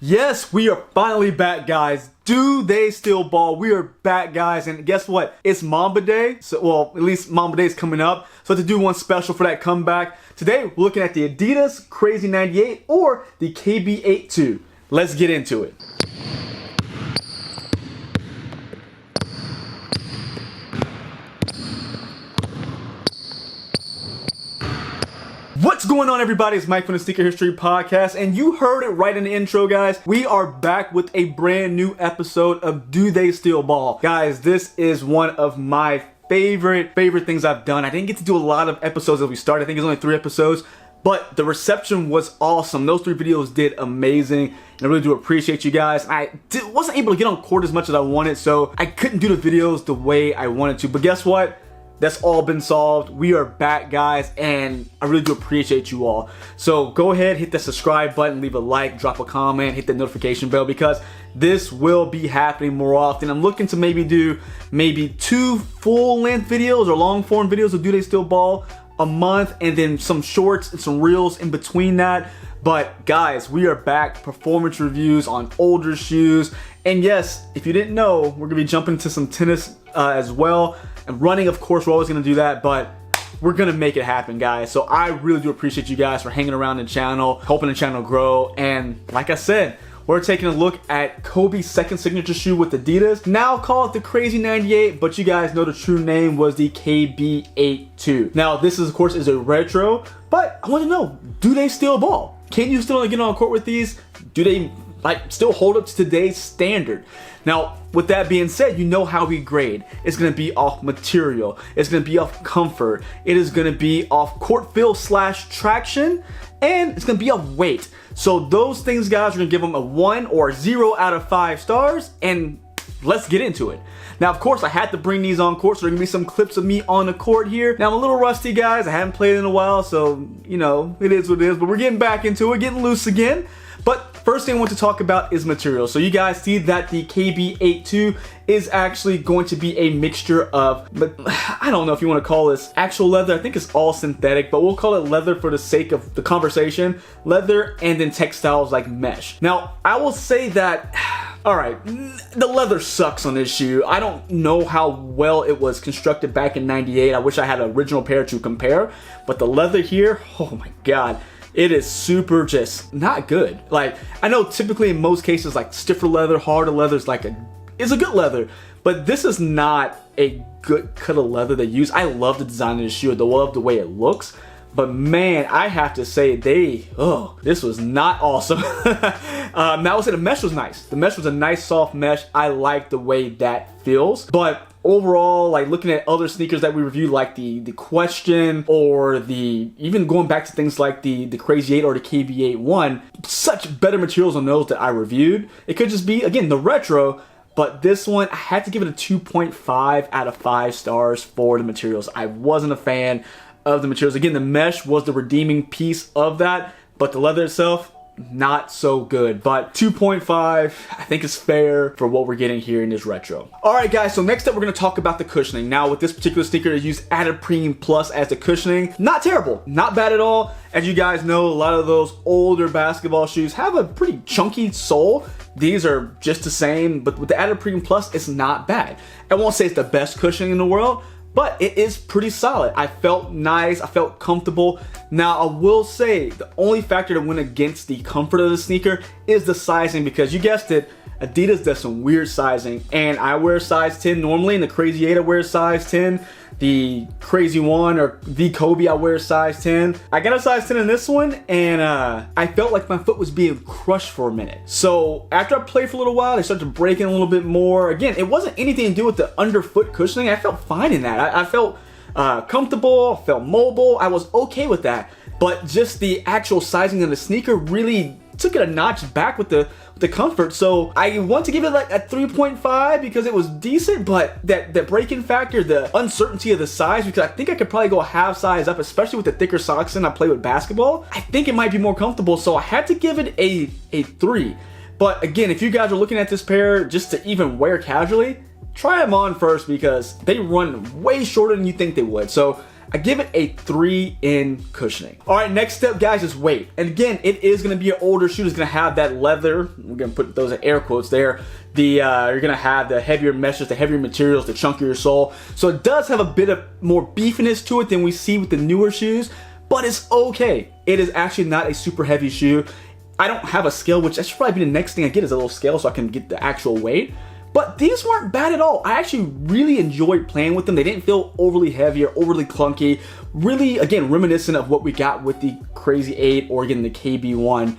Yes, we are finally back, guys. Do they still ball? We are back, guys, and guess what? It's Mamba Day. So, well, at least Mamba Day is coming up. So to do one special for that comeback, today we're looking at the Adidas Crazy 98 or the KB8 II. Let's get into it. What's going on, everybody? It's Mike from the Sneaker History Podcast, and you heard it right in the intro, guys. We are back with a brand new episode of Do They Still Ball? Guys, this is one of my favorite things I've done. I didn't get to do a lot of episodes as we started. I think it's only 3 episodes, but the reception was awesome. Those 3 videos did amazing, and I really do appreciate you guys. I wasn't able to get on court as much as I wanted, so I couldn't do the videos the way I wanted to, but guess what? That's all been solved. We are back, guys, and I really do appreciate you all. So go ahead, hit the subscribe button, leave a like, drop a comment, hit the notification bell, because this will be happening more often. I'm looking to maybe do 2 full-length videos or long-form videos of Do They Still Ball a month, and then some shorts and some reels in between that. But guys, we are back. Performance reviews on older shoes. And yes, if you didn't know, we're gonna be jumping into some tennis as well. And running, of course, we're always gonna do that, but we're gonna make it happen, guys. So I really do appreciate you guys for hanging around the channel, helping the channel grow. And like I said, we're taking a look at Kobe's second signature shoe with Adidas. Now call it the Crazy 98, but you guys know the true name was the KB8 II. Now this is, of course, is a retro, but I want to know, do they still ball? Can you still get on court with these? Do they still hold up to today's standard? Now, with that being said, you know how we grade. It's gonna be off material. It's gonna be off comfort. It is gonna be off court feel / traction, and it's gonna be off weight. So those things, guys, are gonna give them a 1 or 0 out of 5 stars, and let's get into it. Now, of course, I had to bring these on court, so there are gonna be some clips of me on the court here. Now, I'm a little rusty, guys. I haven't played in a while, so, you know, it is what it is, but we're getting back into it, getting loose again. But first thing I want to talk about is material. So you guys see that the KB8 II is actually going to be a mixture of, but I don't know if you want to call this actual leather. I think it's all synthetic, but we'll call it leather for the sake of the conversation. Leather and then textiles like mesh. Now, I will say that, all right, the leather sucks on this shoe. I don't know how well it was constructed back in '98. I wish I had an original pair to compare, but the leather here, oh my God. It is super just not good. Like, I know typically in most cases, like stiffer leather, harder leather is a good leather, but this is not a good cut of leather they use. I love the design of the shoe. I love the way it looks, but man, I have to say this was not awesome. Now I would say the mesh was nice. The mesh was a nice soft mesh. I like the way that feels, but overall, like looking at other sneakers that we reviewed, like the Question, or even going back to things like the Crazy 8 or the KB8 I, such better materials on those that I reviewed. It could just be, again, the retro, but this one, I had to give it a 2.5 out of 5 stars for the materials. I wasn't a fan of the materials. Again, the mesh was the redeeming piece of that, but the leather itself, not so good. But 2.5 I think is fair for what we're getting here in this retro. Alright, guys, so next up we're going to talk about the cushioning. Now with this particular sneaker, they use Adidas Plus as the cushioning. Not terrible, not bad at all. As you guys know, a lot of those older basketball shoes have a pretty chunky sole. These are just the same, but with the Adidas Plus, it's not bad. I won't say it's the best cushioning in the world, but it is pretty solid. I felt nice, I felt comfortable. Now, I will say the only factor that went against the comfort of the sneaker is the sizing, because you guessed it, Adidas does some weird sizing, and I wear size 10 normally. In the Crazy 8 I wear size 10. The Crazy 1 or the Kobe I wear size 10. I got a size 10 in this one, and I felt like my foot was being crushed for a minute. So after I played for a little while, they started to break in a little bit more. Again, it wasn't anything to do with the underfoot cushioning. I felt fine in that. I felt comfortable, felt mobile. I was okay with that. But just the actual sizing of the sneaker really took it a notch back with the comfort. So I want to give it like a 3.5 because it was decent, but that break-in factor, the uncertainty of the size, because I think I could probably go a half size up, especially with the thicker socks in I play with basketball. I think it might be more comfortable, so I had to give it a 3. But again, if you guys are looking at this pair just to even wear casually, try them on first, because they run way shorter than you think they would. So I give it a 3 in cushioning. All right, next step, guys, is weight. And again, it is gonna be an older shoe. It's gonna have that leather. We're gonna put those in air quotes there. You're gonna have the heavier meshes, the heavier materials, the chunkier sole. So it does have a bit of more beefiness to it than we see with the newer shoes, but it's okay. It is actually not a super heavy shoe. I don't have a scale, which that should probably be the next thing I get is a little scale so I can get the actual weight. But these weren't bad at all. I actually really enjoyed playing with them. They didn't feel overly heavy or overly clunky. Really, again, reminiscent of what we got with the Crazy 8 or again the KB1.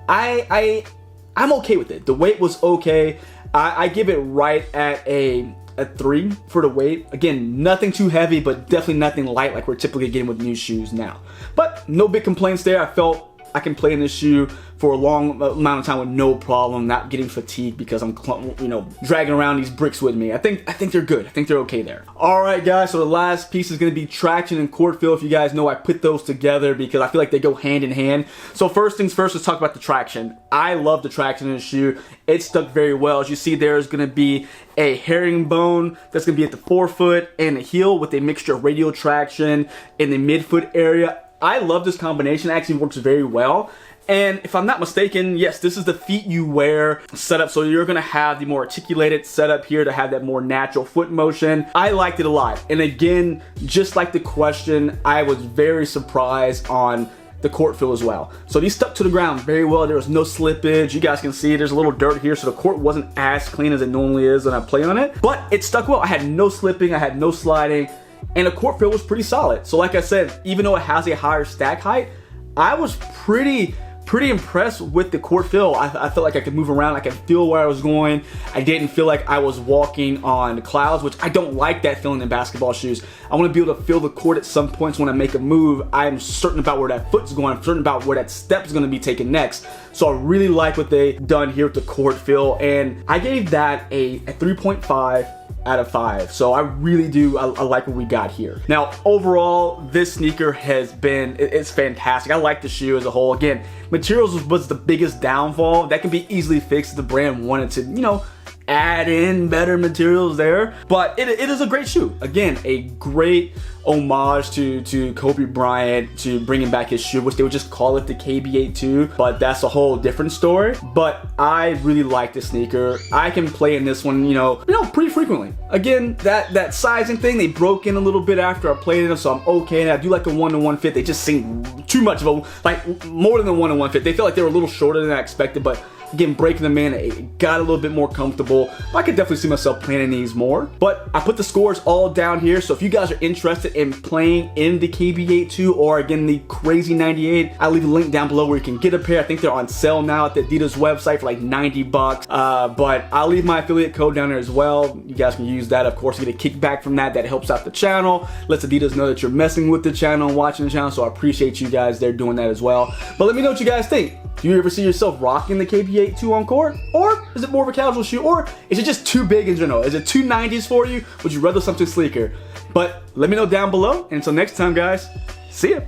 I'm okay with it. The weight was okay. I give it right at a 3 for the weight. Again, nothing too heavy, but definitely nothing light like we're typically getting with new shoes now. But no big complaints there. I felt I can play in this shoe for a long amount of time with no problem, not getting fatigued because I'm, you know, dragging around these bricks with me. I think they're good. I think they're okay there. All right, guys. So the last piece is going to be Traction and Courtfield. If you guys know, I put those together because I feel like they go hand in hand. So first things first, let's talk about the Traction. I love the Traction in the shoe. It stuck very well. As you see, there is going to be a herringbone that's going to be at the forefoot and the heel with a mixture of radial traction in the midfoot area. I love this combination. It actually works very well. And if I'm not mistaken, yes, this is the feet you wear setup. So you're gonna have the more articulated setup here to have that more natural foot motion. I liked it a lot. And again, just like the question, I was very surprised on the Courtfield as well. So these stuck to the ground very well. There was no slippage. You guys can see there's a little dirt here, so the court wasn't as clean as it normally is when I play on it. But it stuck well. I had no slipping, I had no sliding. And the Courtfield was pretty solid. So like I said, even though it has a higher stack height, I was pretty impressed with the Courtfield. I felt like I could move around, I could feel where I was going. I didn't feel like I was walking on clouds, which I don't like that feeling in basketball shoes. I want to be able to feel the court at some points when I make a move. I'm certain about where that foot's going. I'm certain about where that step's going to be taken next. So I really like what they've done here with the Courtfield, and I gave that a 3.5 out of 5. So I really do, I like what we got here. Now, overall, this sneaker has been, it's fantastic. I like the shoe as a whole. Again, materials was the biggest downfall. That can be easily fixed if the brand wanted to, you know, add in better materials there. But it is a great shoe. Again, a great homage to Kobe Bryant, to bringing back his shoe, which they would just call it the KB8 II, but that's a whole different story. But I really like this sneaker. I can play in this one, you know, pretty frequently. Again, that sizing thing, they broke in a little bit after I played in them, so I'm okay. And I do like a 1-to-1 fit. They just seem too much of a, like more than a 1-to-1 fit. They feel like they were a little shorter than I expected, but again, breaking them in, it got a little bit more comfortable. I could definitely see myself playing in these more. But I put the scores all down here, so if you guys are interested in playing in the KB8 II or again the Crazy 98, I'll leave a link down below where you can get a pair. I think they're on sale now at the Adidas website for like 90 bucks. But I'll leave my affiliate code down there as well. You guys can use that, of course, to get a kickback from that. That helps out the channel, lets Adidas know that you're messing with the channel and watching the channel, so I appreciate you guys there doing that as well. But let me know what you guys think. Do you ever see yourself rocking the KB8 II on court? Or is it more of a casual shoe? Or is it just too big in general? Is it too 90s for you? Would you rather something sleeker? But let me know down below. And until next time, guys, see ya.